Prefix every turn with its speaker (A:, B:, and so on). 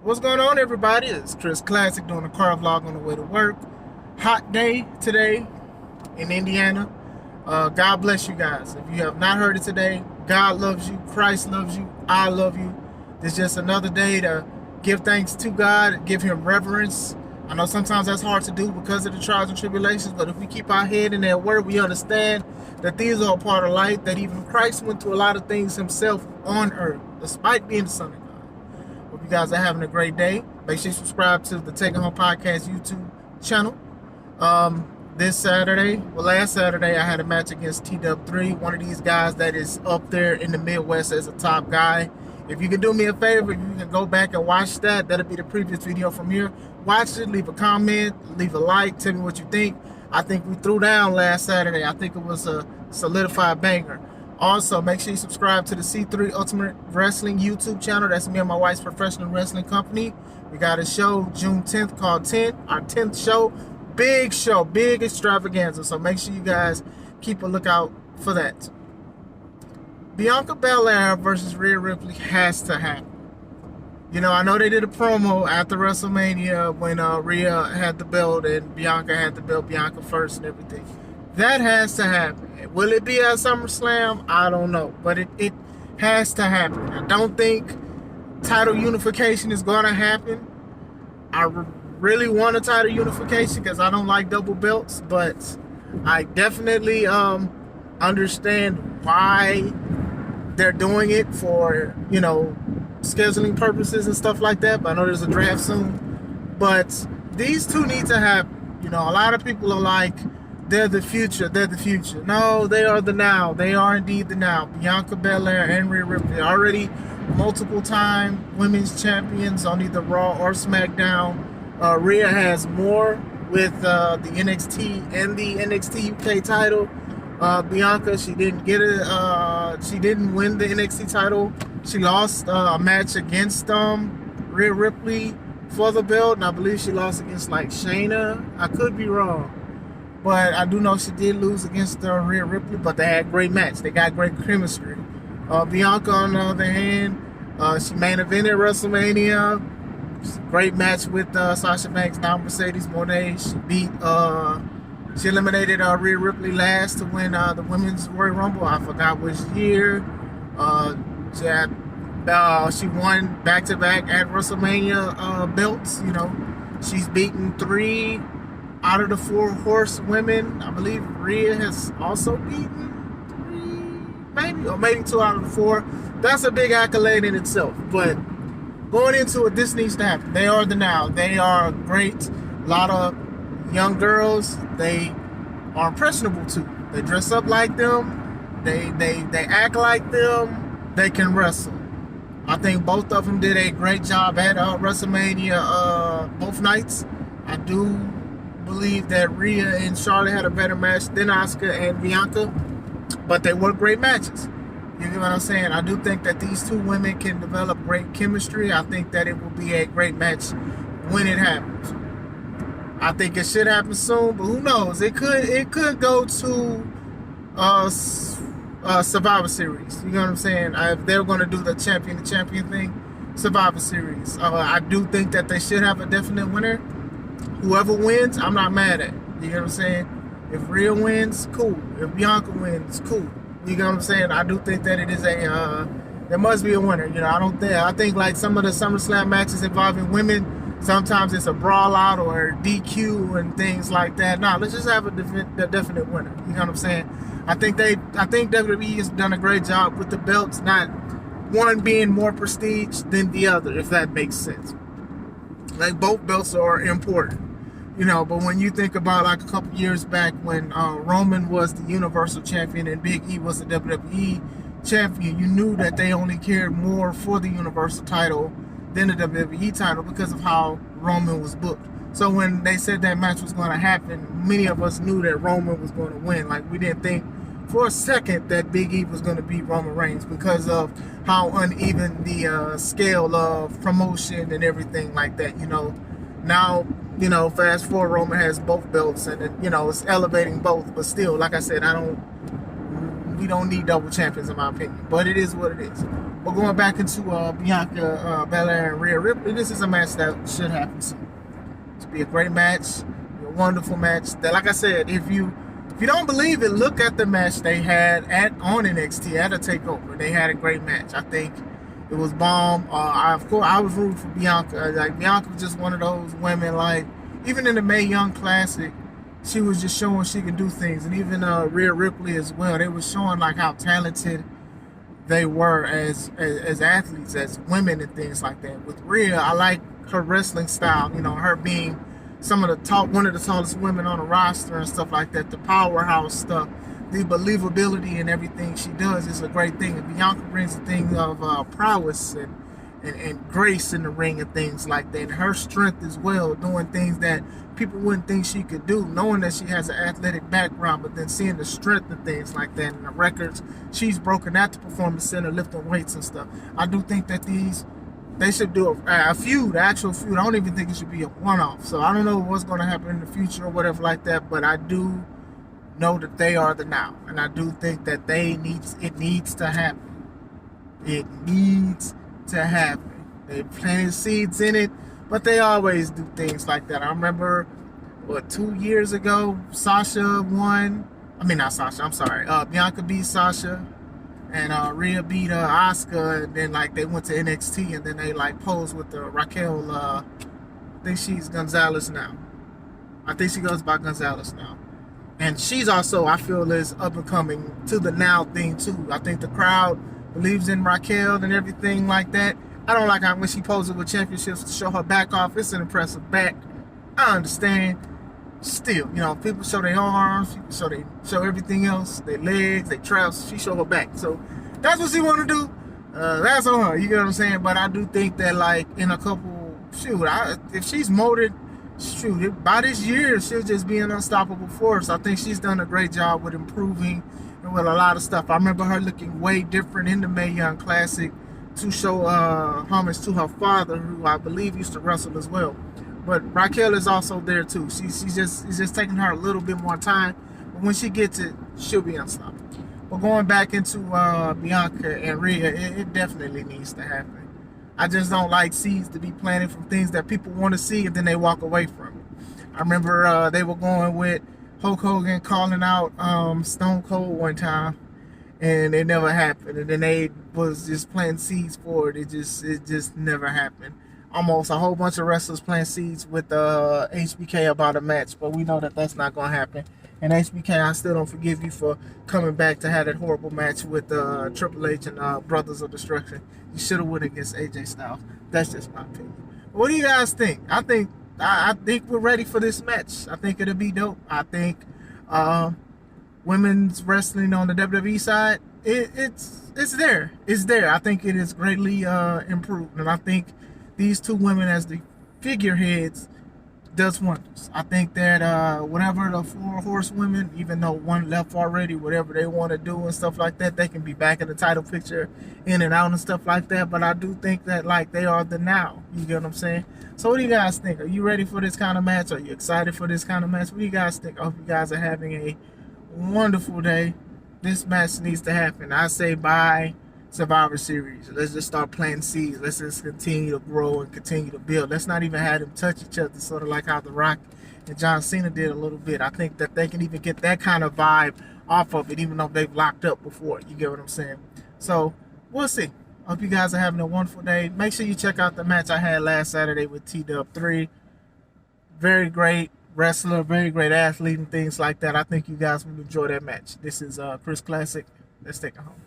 A: What's going on, everybody? It's Chris Classic doing a car vlog on the way to work. Hot day today in Indiana. God bless you guys. If you have not heard it today, God loves you, Christ loves you, I love you. It's just another day to give thanks to God, give Him reverence. I know sometimes that's hard to do because of the trials and tribulations, but if we keep our head in that word, we understand that these are a part of life, that even Christ went through a lot of things Himself on earth, despite being the Son of God. Hope you guys are having a great day. Make sure you subscribe to the Taking Home Podcast YouTube channel. Last Saturday, I had a match against TW3, one of these guys that is up there in the Midwest as a top guy. If you can do me a favor, you can go back and watch that. That'll be the previous video from here. Watch it, leave a comment, leave a like, tell me what you think. I think we threw down last Saturday. I think it was a solidified banger. Also, make sure you subscribe to the C3 Ultimate Wrestling YouTube channel. That's me and my wife's professional wrestling company. We got a show June 10th called 10, our 10th show. Big show, big extravaganza. So make sure you guys keep a lookout for that. Bianca Belair versus Rhea Ripley has to happen. You know, I know they did a promo after WrestleMania when Rhea had the belt and Bianca had the belt, Bianca first and everything. That has to happen. Will it be at SummerSlam? I don't know. But it has to happen. I don't think title unification is going to happen. I really want a title unification because I don't like double belts. But I definitely understand why they're doing it for, you know, scheduling purposes and stuff like that. But I know there's a draft soon. But these two need to happen. You know, a lot of people are like, they're the future, they're the future. No, they are the now. They are indeed the now. Bianca Belair and Rhea Ripley already multiple time women's champions on either Raw or SmackDown. Rhea has more with the NXT and the NXT UK title. Bianca, she didn't get it. She didn't win the NXT title. She lost a match against Rhea Ripley for the belt, and I believe she lost against like Shayna. I could be wrong, but I do know she did lose against Rhea Ripley. But they had a great match. They got great chemistry. Bianca, on the other hand, she main evented WrestleMania. Great match with Sasha Banks, now Mercedes Moné. She eliminated Rhea Ripley last to win the Women's Royal Rumble. I forgot which year. She won back-to-back at WrestleMania belts. You know, she's beaten 3 out of the 4 horsewomen. I believe Rhea has also beaten 3, maybe 2 out of the 4. That's a big accolade in itself. But going into it, this needs to happen. They are the now. They are great. A lot of young girls. They are impressionable too. They dress up like them. They act like them. They can wrestle. I think both of them did a great job at WrestleMania both nights. I do believe that Rhea and Charlotte had a better match than Asuka and Bianca, but they were great matches. You get what I'm saying? I do think that these two women can develop great chemistry. I think that it will be a great match when it happens. I think it should happen soon, but who knows? It could go to Survivor Series. You know what I'm saying? If they're going to do the champion thing, Survivor Series. I do think that they should have a definite winner. Whoever wins, I'm not mad at. You know what I'm saying? If Rhea wins, cool. If Bianca wins, cool. You know what I'm saying? I do think that it is there must be a winner. You know, I think like some of the SummerSlam matches involving women, sometimes it's a brawl out or DQ and things like that. No, let's just have a definite winner. You know what I'm saying? I think WWE has done a great job with the belts, not one being more prestige than the other, if that makes sense. Like, both belts are important, you know, but when you think about like a couple years back when Roman was the Universal Champion and Big E was the WWE Champion, you knew that they only cared more for the Universal title than the WWE title because of how Roman was booked. So when they said that match was going to happen, many of us knew that Roman was going to win. Like, we didn't think for a second that Big E was going to beat Roman Reigns because of how uneven the scale of promotion and everything like that. You know, now, you know, fast forward, Roman has both belts and it, you know, it's elevating both. But still, like I said, we don't need double champions in my opinion. But it is what it is. But going back into Bianca, Belair, and Rhea Ripley, this is a match that should happen soon. To be a great match, a wonderful match. That, like I said, if you don't believe it, look at the match they had on NXT at a takeover. They had a great match. I think it was bomb. Of course, I was rooting for Bianca. Like, Bianca was just one of those women. Like, even in the Mae Young Classic, she was just showing she could do things. And even Rhea Ripley as well. They were showing like how talented they were as athletes, as women, and things like that. With Rhea, I like her wrestling style. You know, her being one of the tallest women on the roster and stuff like that. The powerhouse stuff, the believability and everything she does is a great thing. And Bianca brings a thing of prowess and grace in the ring and things like that. And her strength as well, doing things that people wouldn't think she could do, knowing that she has an athletic background, but then seeing the strength and things like that, and the records she's broken at the Performance Center, lifting weights and stuff. I do think that they should do a feud, the actual feud. I don't even think it should be a one-off. So I don't know what's going to happen in the future or whatever like that, but I do know that they are the now, and I do think that it needs to happen. It needs to happen. They planted seeds in it, but they always do things like that. I remember, 2 years ago, Bianca beat Sasha, and Rhea beat Asuka, and then like they went to NXT, and then they like posed with the Raquel. I think she's Gonzalez now. I think she goes by Gonzalez now, and she's also, I feel, is up and coming to the now thing too. I think the crowd believes in Raquel and everything like that. I don't like how when she poses with championships to show her back off. It's an impressive back. I understand. Still, you know, people show their arms, people show everything else, their legs, their traps. She show her back. So that's what she want to do. That's on her. You get what I'm saying? But I do think that, like, in a couple, if she's molded, by this year, she'll just be an unstoppable force. I think she's done a great job with improving and with a lot of stuff. I remember her looking way different in the Mae Young Classic to show homage to her father, who I believe used to wrestle as well. But Raquel is also there too. It's just taking her a little bit more time, but when she gets it, she'll be unstoppable. But going back into Bianca and Rhea, it definitely needs to happen. I just don't like seeds to be planted from things that people want to see and then they walk away from it. I remember they were going with Hulk Hogan calling out Stone Cold one time, and it never happened. And then they was just planting seeds for it. It just never happened. Almost a whole bunch of wrestlers playing seeds with HBK about a match, but we know that that's not going to happen. And HBK, I still don't forgive you for coming back to have that horrible match with Triple H and Brothers of Destruction. You should have won against AJ Styles. That's just my opinion. What do you guys think? I think we're ready for this match. I think it'll be dope. I think women's wrestling on the WWE side, it's there. It's there. I think it is greatly improved, and I think these two women as the figureheads does wonders. I think that whatever the 4 horsewomen, even though one left already, whatever they want to do and stuff like that, they can be back in the title picture, in and out and stuff like that. But I do think that, like, they are the now. You get what I'm saying? So what do you guys think? Are you ready for this kind of match? Are you excited for this kind of match? What do you guys think? I hope you guys are having a wonderful day. This match needs to happen. I say bye Survivor Series. Let's just start planting seeds. Let's just continue to grow and continue to build. Let's not even have them touch each other, sort of like how The Rock and John Cena did a little bit. I think that they can even get that kind of vibe off of it, even though they've locked up before. You get what I'm saying? So we'll see. Hope you guys are having a wonderful day. Make sure you check out the match I had last Saturday with T-Dub3. Very great wrestler, very great athlete and things like that. I think you guys will enjoy that match. This is Chris Classic. Let's take it home.